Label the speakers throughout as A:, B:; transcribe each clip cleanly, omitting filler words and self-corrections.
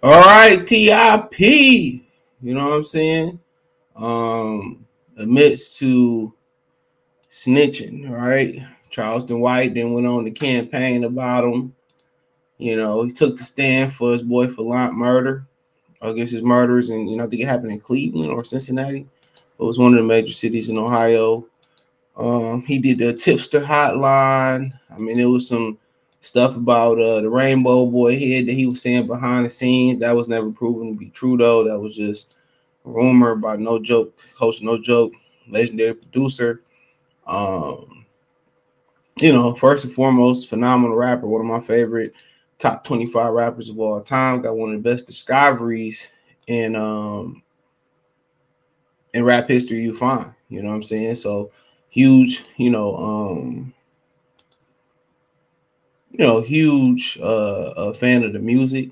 A: All right, TIP. You know what I'm saying? Admits to snitching, right? Charleston White then went on the campaign about him. You know, he took the stand for his boy for murder. I guess his murders, and I think it happened in Cleveland or Cincinnati. It was one of the major cities in Ohio. He did the tipster hotline. I mean, there was some stuff about the Rainbow Boy head that he was saying behind the scenes. That was never proven to be true, though. That was just a rumor by No Joke, Coach No Joke, legendary producer. Um, first and foremost, phenomenal rapper, one of my favorite top 25 rappers of all time. Got one of the best discoveries in rap history you find. You know what I'm saying? So huge, huge fan of the music.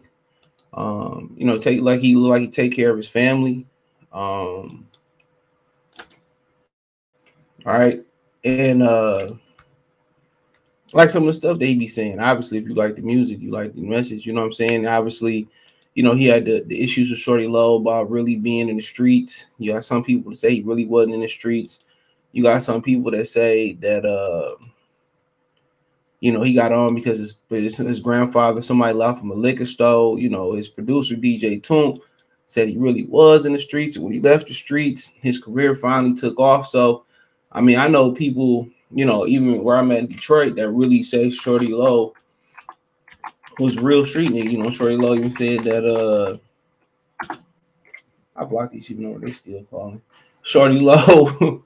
A: He take care of his family. All right. And like some of the stuff that he be saying. Obviously, if you like the music, you like the message, you know what I'm saying? Obviously, he had the issues with Shorty Low about really being in the streets. You got some people that say he really wasn't in the streets. You got some people that say that he got on because his grandfather, somebody left him a liquor store. His producer, DJ Toomp, said he really was in the streets. When he left the streets, his career finally took off. So, I mean, I know people, even where I'm at in Detroit, that really say Shorty Low was real street nigga. Shorty Low even said that, I blocked these people, know they still calling. Shorty Low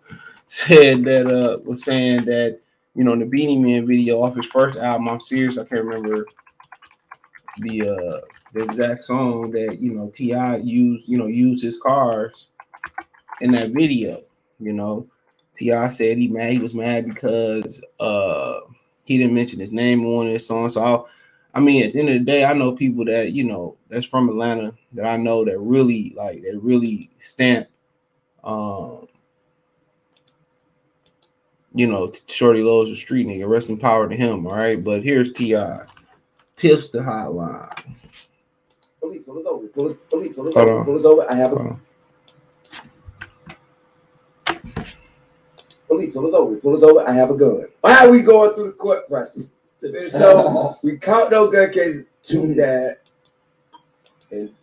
A: said that, was saying that, the Beanie Man video off his first album, I'm serious, I can't remember the exact song that T.I. used his cars in that video. T.I. said he was mad because he didn't mention his name on his song. So I mean, at the end of the day, I know people that that's from Atlanta that I know that really stamp Shorty Low is a street nigga. Rest in power to him, all right? But here's T.I. Tips the hotline.
B: Pull us over. Pull us over. I have a... Pull us over. I have a gun. Why are we going through the court process? So we caught no gun cases. Two died. And,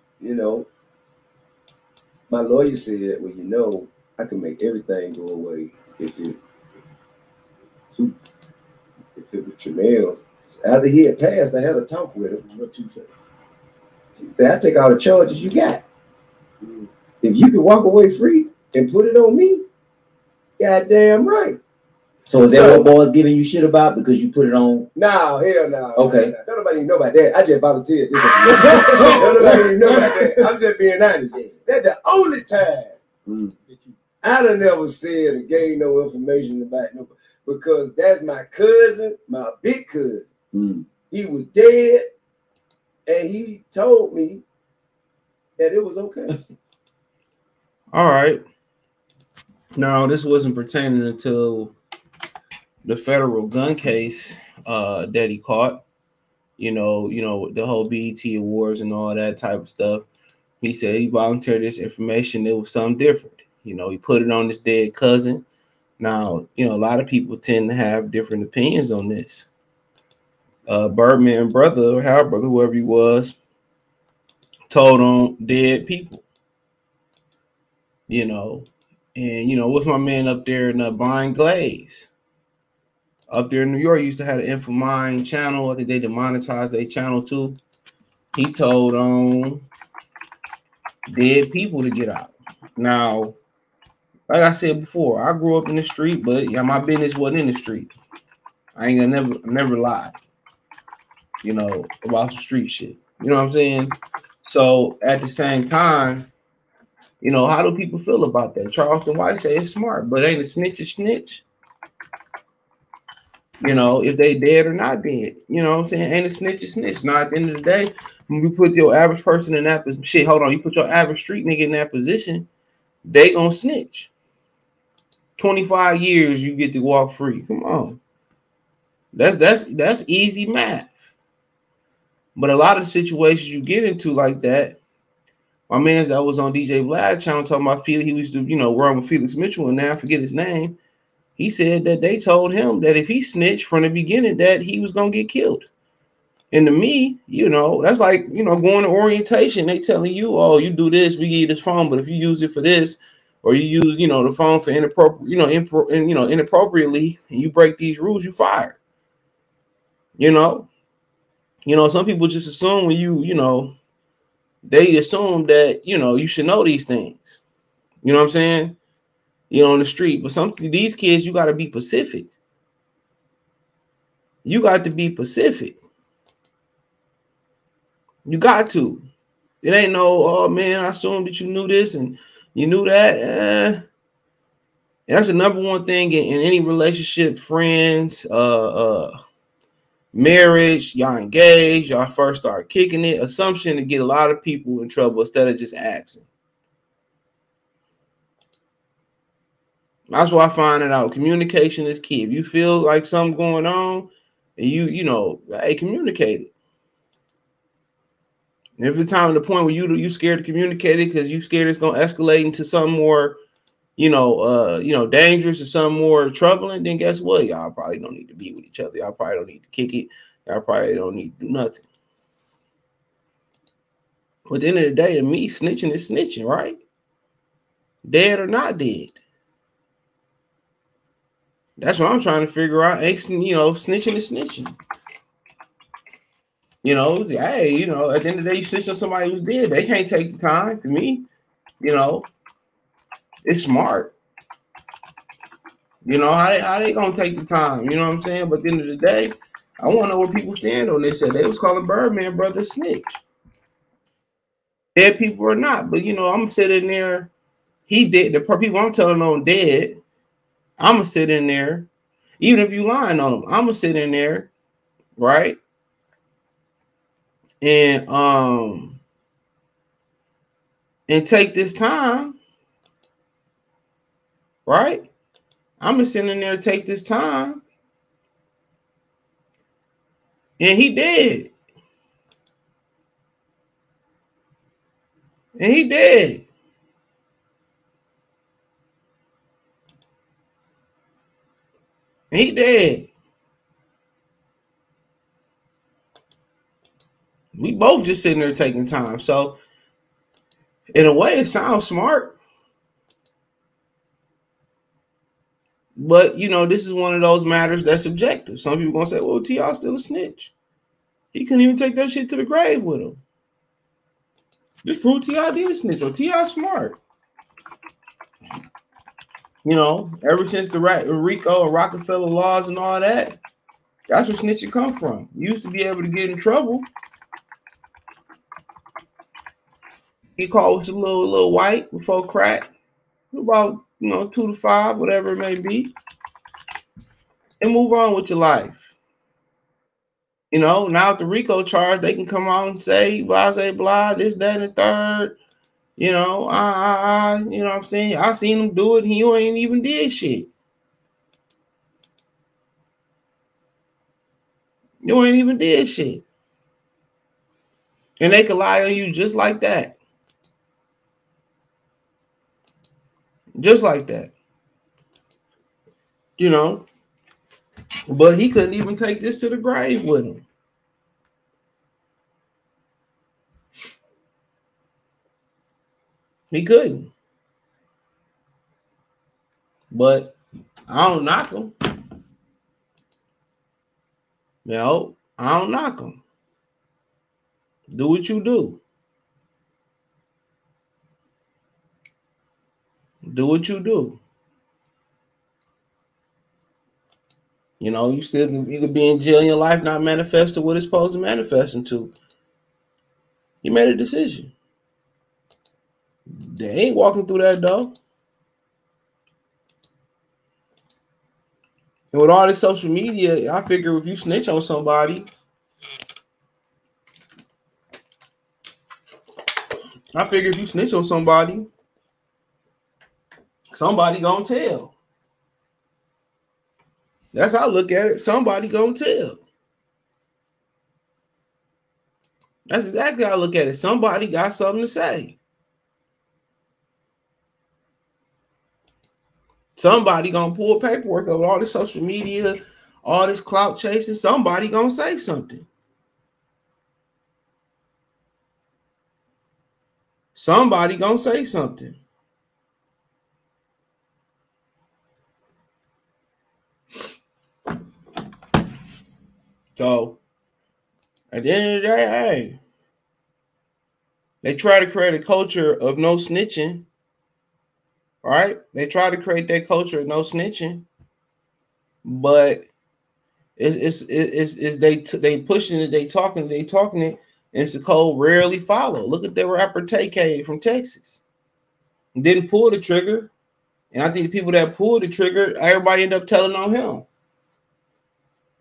B: my lawyer said, well, I can make everything go away if it was Tremel. After he had passed, I had a talk with him. What you say? He said, I take all the charges you got. If you can walk away free and put it on me, goddamn right.
C: So is that what boys giving you shit about because you put it on?
B: No, hell no.
C: Okay.
B: No. Don't nobody know about that. I just volunteered. Don't nobody know about that. I'm just being honest. That's the only time I done never said or gave no information about nobody. Because that's my cousin, my big cousin. He was dead, and he told me that it was okay.
A: All right. No, this wasn't pertaining until the federal gun case that he caught. The whole BET Awards and all that type of stuff. He said he volunteered this information. It was something different. He put it on his dead cousin. Now, a lot of people tend to have different opinions on this. Birdman brother, or Hal brother, whoever he was, told on dead people. And what's my man up there in Blind Glaze? Up there in New York, used to have an Infomine channel. I think they demonetized their channel too. He told on dead people to get out. Now, like I said before, I grew up in the street, but my business wasn't in the street. I ain't gonna never lie, about some street shit. You know what I'm saying? So at the same time, how do people feel about that? Charleston White say it's smart, but ain't a snitch a snitch? If they dead or not dead. You know what I'm saying? Ain't a snitch a snitch. Now at the end of the day, when you put your average person in that position, you put your average street nigga in that position, they gonna snitch. 25 years you get to walk free. Come on. That's easy math. But a lot of the situations you get into like that, my man that was on DJ Vlad channel talking about Felix, he used to, run with Felix Mitchell, and now I forget his name. He said that they told him that if he snitched from the beginning, that he was gonna get killed. And to me, that's like, going to orientation. They telling you, oh, you do this, we give you this phone, but if you use it for this, or you use, the phone for inappropriate, inappropriately, and you break these rules, you fired. Some people just assume when they assume that, you should know these things. You know what I'm saying? On the street. But these kids, you got to be Pacific. You got to be Pacific. You got to. It ain't no, oh man, I assumed that you knew this and you knew that. That's the number one thing in any relationship, friends, marriage, y'all engaged, y'all first start kicking it. Assumption to get a lot of people in trouble instead of just asking. That's why I find it out. Communication is key. If you feel like something going on, and hey, communicate it. And if it's time to the point where you scared to communicate it because you scared it's gonna escalate into something more, dangerous or something more troubling, then guess what? Y'all probably don't need to be with each other. Y'all probably don't need to kick it. Y'all probably don't need to do nothing. But at the end of the day, to me, snitching is snitching, right? Dead or not dead. That's what I'm trying to figure out. Snitching is snitching. Hey, at the end of the day, you snitch on somebody who's dead. They can't take the time. To me, it's smart. How they gonna take the time? You know what I'm saying? But at the end of the day, I want to know where people stand on this. They was calling Birdman brother snitch. Dead people or not, but I'm sitting there. He did. The people I'm telling on dead. I'm gonna sit in there, even if you lying on them. I'm gonna sit in there, right? And take this time, right? I'm gonna sit in there and take this time, and he did, and he did. He dead. We both just sitting there taking time. So, in a way, it sounds smart. But, this is one of those matters that's subjective. Some people going to say, well, T.I.'s still a snitch. He couldn't even take that shit to the grave with him. Just prove T.I. did snitch, or T.I. smart. Ever since the RICO and Rockefeller laws and all that, that's where snitching come from. You used to be able to get in trouble. He called a little white before crack, about 2 to 5, whatever it may be, and move on with your life. Now with the RICO charge, they can come out and say blah, this, that, and the third. You know what I'm saying? I seen him do it. He ain't even did shit. You ain't even did shit. And they can lie on you just like that. Just like that. But he couldn't even take this to the grave with him. He couldn't. But I don't knock him. I don't knock him. Do what you do. Do what you do. You could be in jail in your life, not manifest to what it's supposed to manifest into. You made a decision. They ain't walking through that door. And with all this social media, I figure if you snitch on somebody, somebody gonna tell. That's how I look at it. Somebody gonna tell. That's exactly how I look at it. Somebody got something to say. Somebody gonna pull paperwork over all this social media, all this clout chasing. Somebody gonna say something. Somebody gonna say something. So at the end of the day, hey, they try to create a culture of no snitching. Right? They try to create that culture of no snitching, but it's they pushing it, they talking it, and it's a code rarely follow. Look at the rapper TK from Texas. Didn't pull the trigger. And I think the people that pulled the trigger, everybody end up telling on him.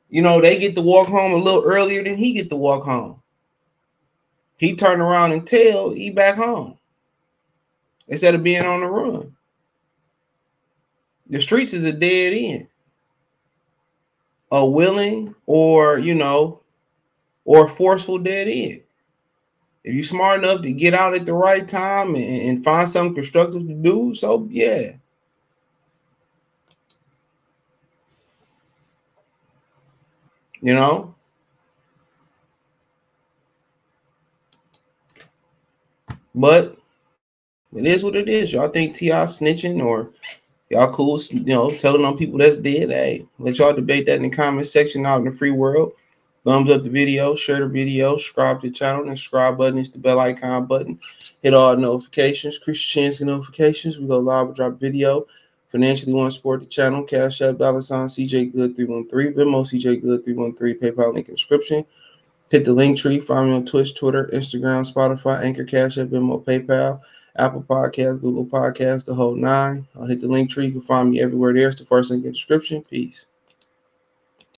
A: You know, they get to walk home a little earlier than he get to walk home. He turned around and tell he back home instead of being on the run. The streets is a dead end. A willing or, you know, or forceful dead end. If you're smart enough to get out at the right time and find something constructive to do, so yeah. You know? But it is what it is. Y'all think T.I. snitching or y'all cool, you know, telling on people that's dead? Hey, let y'all debate that in the comment section out in the free world. Thumbs up the video, share the video, subscribe to the channel, and the subscribe button is the bell icon button. Hit all notifications, Christian Chansky notifications. We go live, we drop video. Financially want to support the channel, Cash App, $ CJ Good 313, Venmo CJ Good 313, PayPal link in the description. Hit the link tree, find me on Twitch, Twitter, Instagram, Spotify, Anchor, Cash App, Venmo, PayPal, Apple Podcasts, Google Podcasts, the whole nine. I'll hit the link tree. You can find me everywhere there. It's the first link in the description. Peace.